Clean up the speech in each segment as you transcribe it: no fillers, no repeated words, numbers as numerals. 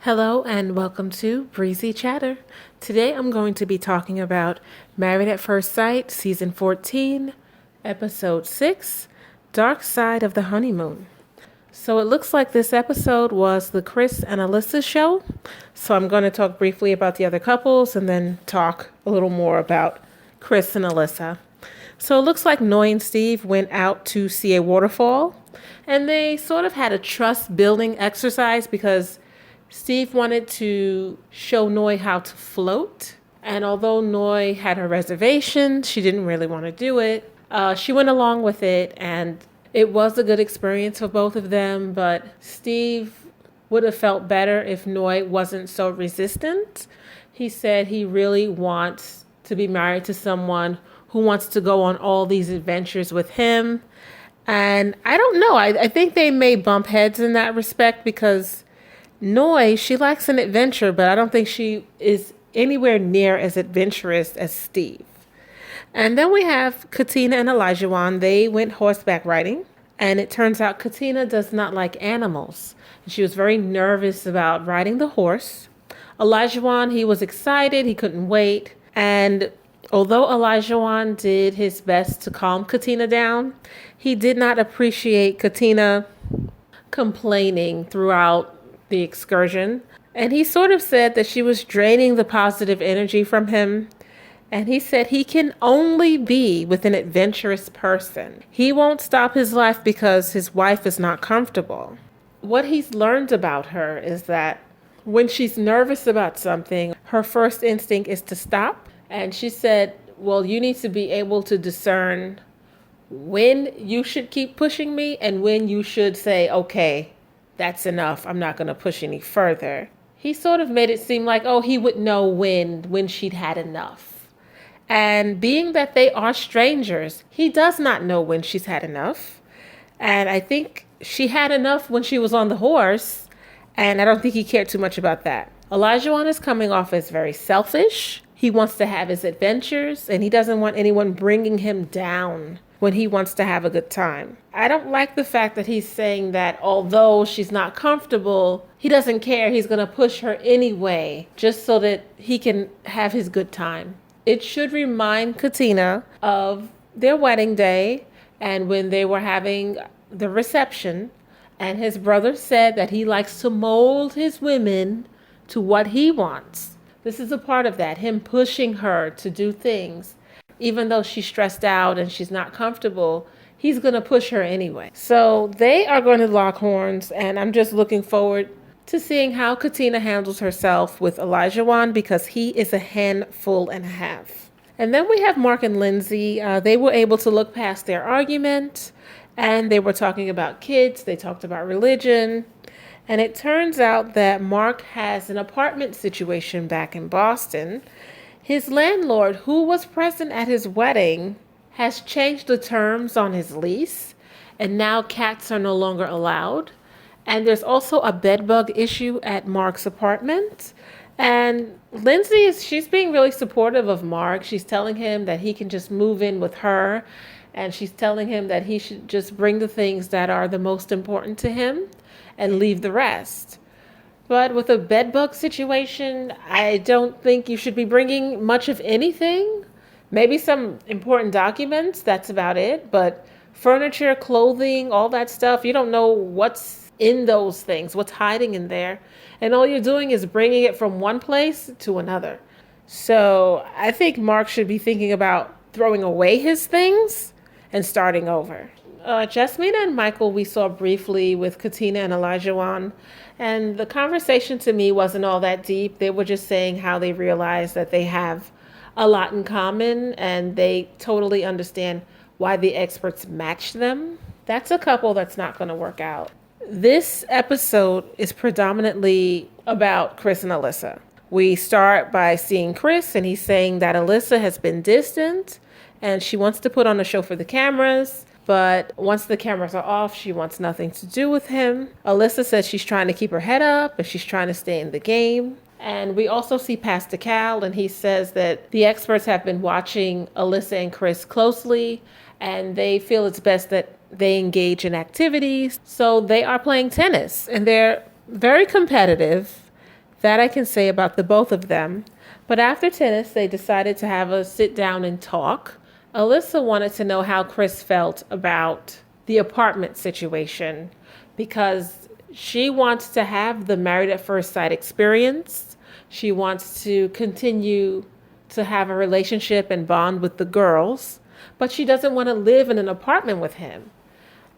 Hello and welcome to Breezy Chatter. Today I'm going to be talking about Married at First Sight, Season 14, Episode 6, Dark Side of the Honeymoon. So it looks like this episode was the Chris and Alyssa show. So I'm going to talk briefly about the other couples and then talk a little more about Chris and Alyssa. So it looks like Noy and Steve went out to see a waterfall, and they sort of had a trust building exercise because Steve wanted to show Noy how to float. And although Noy had her reservation, she didn't really want to do it. She went along with it, and it was a good experience for both of them. But Steve would have felt better if Noy wasn't so resistant. He said he really wants to be married to someone who wants to go on all these adventures with him. And I don't know. I think they may bump heads in that respect because Noy, she likes an adventure, but I don't think she is anywhere near as adventurous as Steve. And then we have Katina and Elijah. They went horseback riding, and it turns out Katina does not like animals. She was very nervous about riding the horse. Elijah, he was excited. He couldn't wait. And although Elijah did his best to calm Katina down, he did not appreciate Katina complaining throughout the excursion. And he sort of said that she was draining the positive energy from him. And he said he can only be with an adventurous person. He won't stop his life because his wife is not comfortable. What he's learned about her is that when she's nervous about something, her first instinct is to stop. And she said, well, you need to be able to discern when you should keep pushing me and when you should say, okay, that's enough. I'm not going to push any further. He sort of made it seem like, oh, he would know when she'd had enough. And being that they are strangers, he does not know when she's had enough. And I think she had enough when she was on the horse. And I don't think he cared too much about that. Elijah is coming off as very selfish. He wants to have his adventures, and he doesn't want anyone bringing him down when he wants to have a good time. I don't like the fact that he's saying that although she's not comfortable, he doesn't care. He's going to push her anyway, just so that he can have his good time. It should remind Katina of their wedding day and when they were having the reception, and his brother said that he likes to mold his women to what he wants. This is a part of that, him pushing her to do things. Even though she's stressed out and she's not comfortable, he's going to push her anyway. So they are going to lock horns, and I'm just looking forward to seeing how Katina handles herself with Elijah because he is a handful and a half. And then we have Mark and Lindsey. They were able to look past their argument, and they were talking about kids. They talked about religion. And it turns out that Mark has an apartment situation back in Boston. His landlord, who was present at his wedding, has changed the terms on his lease, and now cats are no longer allowed. And there's also a bedbug issue at Mark's apartment. And Lindsey, she's being really supportive of Mark. She's telling him that he can just move in with her, and she's telling him that he should just bring the things that are the most important to him and leave the rest. But with a bedbug situation, I don't think you should be bringing much of anything. Maybe some important documents, that's about it. But furniture, clothing, all that stuff, you don't know what's in those things, what's hiding in there. And all you're doing is bringing it from one place to another. So I think Mark should be thinking about throwing away his things and starting over. Jasmine and Michael we saw briefly with Katina and Elijah. And the conversation to me wasn't all that deep. They were just saying how they realize that they have a lot in common and they totally understand why the experts match them. That's a couple that's not going to work out. This episode is predominantly about Chris and Alyssa. We start by seeing Chris, and he's saying that Alyssa has been distant and she wants to put on a show for the cameras. But once the cameras are off, she wants nothing to do with him. Alyssa says she's trying to keep her head up and she's trying to stay in the game. And we also see Pastor Cal, and he says that the experts have been watching Alyssa and Chris closely, and they feel it's best that they engage in activities. So they are playing tennis, and they're very competitive. That I can say about the both of them. But after tennis, they decided to have a sit down and talk. Alyssa wanted to know how Chris felt about the apartment situation because she wants to have the Married at First Sight experience. She wants to continue to have a relationship and bond with the girls, but she doesn't want to live in an apartment with him.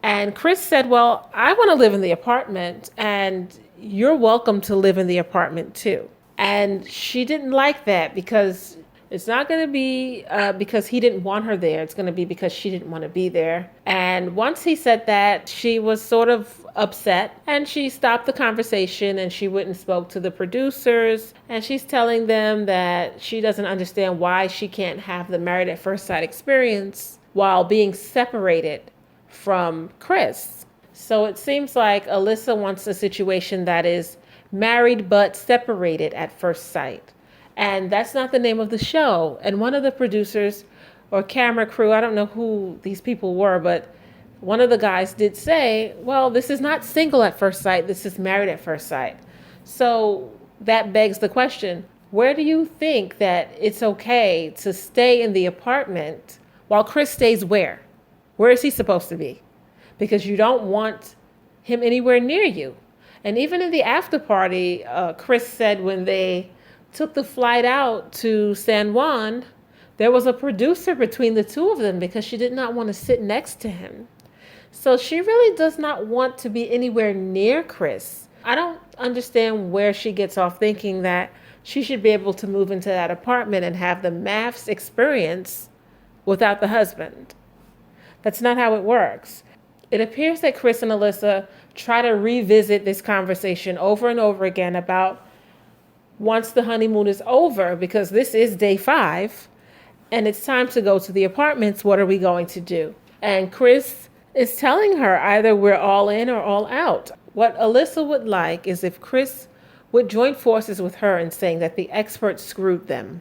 And Chris said, well, I want to live in the apartment and you're welcome to live in the apartment too. And she didn't like that because it's not going to be because he didn't want her there. It's going to be because she didn't want to be there. And once he said that, she was sort of upset and she stopped the conversation and she went and spoke to the producers. And she's telling them that she doesn't understand why she can't have the Married at First Sight experience while being separated from Chris. So it seems like Alyssa wants a situation that is married but separated at first sight. And that's not the name of the show. And one of the producers or camera crew, I don't know who these people were, but one of the guys did say, well, this is not single at first sight, this is married at first sight. So that begs the question, where do you think that it's okay to stay in the apartment while Chris stays where? Where is he supposed to be? Because you don't want him anywhere near you. And even in the after party, Chris said when they took the flight out to San Juan, there was a producer between the two of them because she did not want to sit next to him. So she really does not want to be anywhere near Chris. I don't understand where she gets off thinking that she should be able to move into that apartment and have the MAFS experience without the husband. That's not how it works. It appears that Chris and Alyssa try to revisit this conversation over and over again about once the honeymoon is over, because this is day 5 and it's time to go to the apartments. What are we going to do? And Chris is telling her either we're all in or all out. What Alyssa would like is if Chris would join forces with her in saying that the experts screwed them.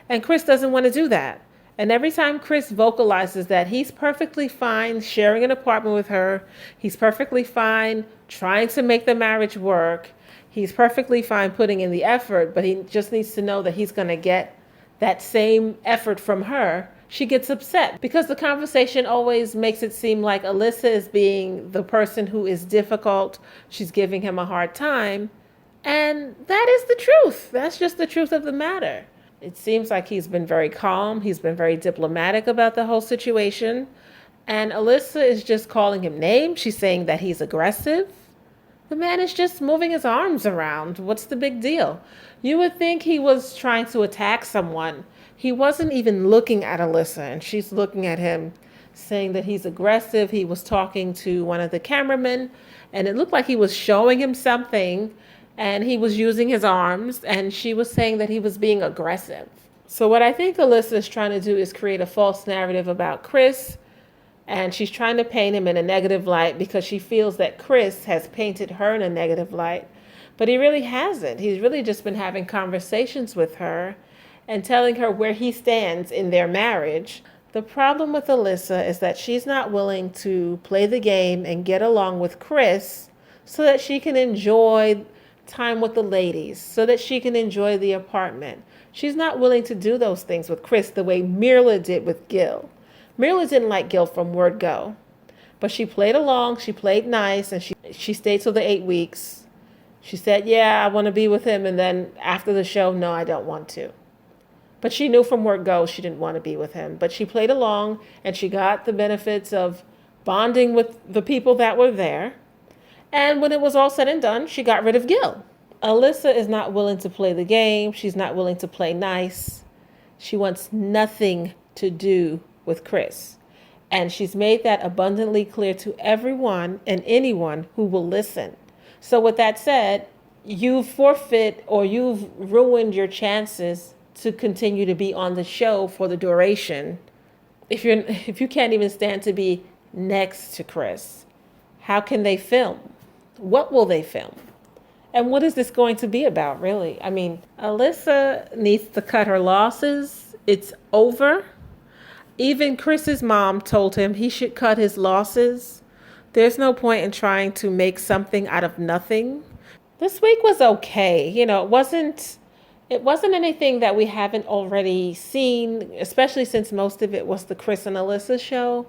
And Chris doesn't want to do that. And every time Chris vocalizes that he's perfectly fine sharing an apartment with her, he's perfectly fine trying to make the marriage work, he's perfectly fine putting in the effort, but he just needs to know that he's going to get that same effort from her, she gets upset because the conversation always makes it seem like Alyssa is being the person who is difficult. She's giving him a hard time. And that is the truth. That's just the truth of the matter. It seems like he's been very calm. He's been very diplomatic about the whole situation. And Alyssa is just calling him names. She's saying that he's aggressive. The man is just moving his arms around. What's the big deal? You would think he was trying to attack someone. He wasn't even looking at Alyssa, and she's looking at him, saying that he's aggressive. He was talking to one of the cameramen, and it looked like he was showing him something, and he was using his arms, and she was saying that he was being aggressive. So what I think Alyssa is trying to do is create a false narrative about Chris, and she's trying to paint him in a negative light because she feels that Chris has painted her in a negative light. But he really hasn't. He's really just been having conversations with her and telling her where he stands in their marriage. The problem with Alyssa is that she's not willing to play the game and get along with Chris so that she can enjoy time with the ladies, so that she can enjoy the apartment. She's not willing to do those things with Chris the way Mirla did with Gil. Mirla didn't like Gil from word go, but she played along, she played nice, and she stayed till the 8 weeks. She said, yeah, I want to be with him, and then after the show, no, I don't want to. But she knew from word go she didn't want to be with him. But she played along, and she got the benefits of bonding with the people that were there. And when it was all said and done, she got rid of Gil. Alyssa is not willing to play the game. She's not willing to play nice. She wants nothing to do with Chris. And she's made that abundantly clear to everyone and anyone who will listen. So with that said, you've forfeit or you've ruined your chances to continue to be on the show for the duration. If you can't even stand to be next to Chris, how can they film? What will they film? And what is this going to be about, really? I mean, Alyssa needs to cut her losses. It's over. Even Chris's mom told him he should cut his losses. There's no point in trying to make something out of nothing. This week was okay. It wasn't anything that we haven't already seen, especially since most of it was the Chris and Alyssa show.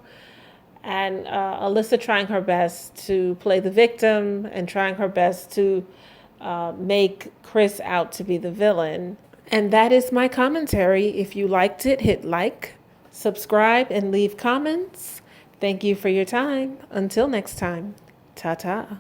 And Alyssa trying her best to play the victim and trying her best to make Chris out to be the villain. And that is my commentary. If you liked it, hit like, subscribe, and leave comments. Thank you for your time. Until next time, ta ta.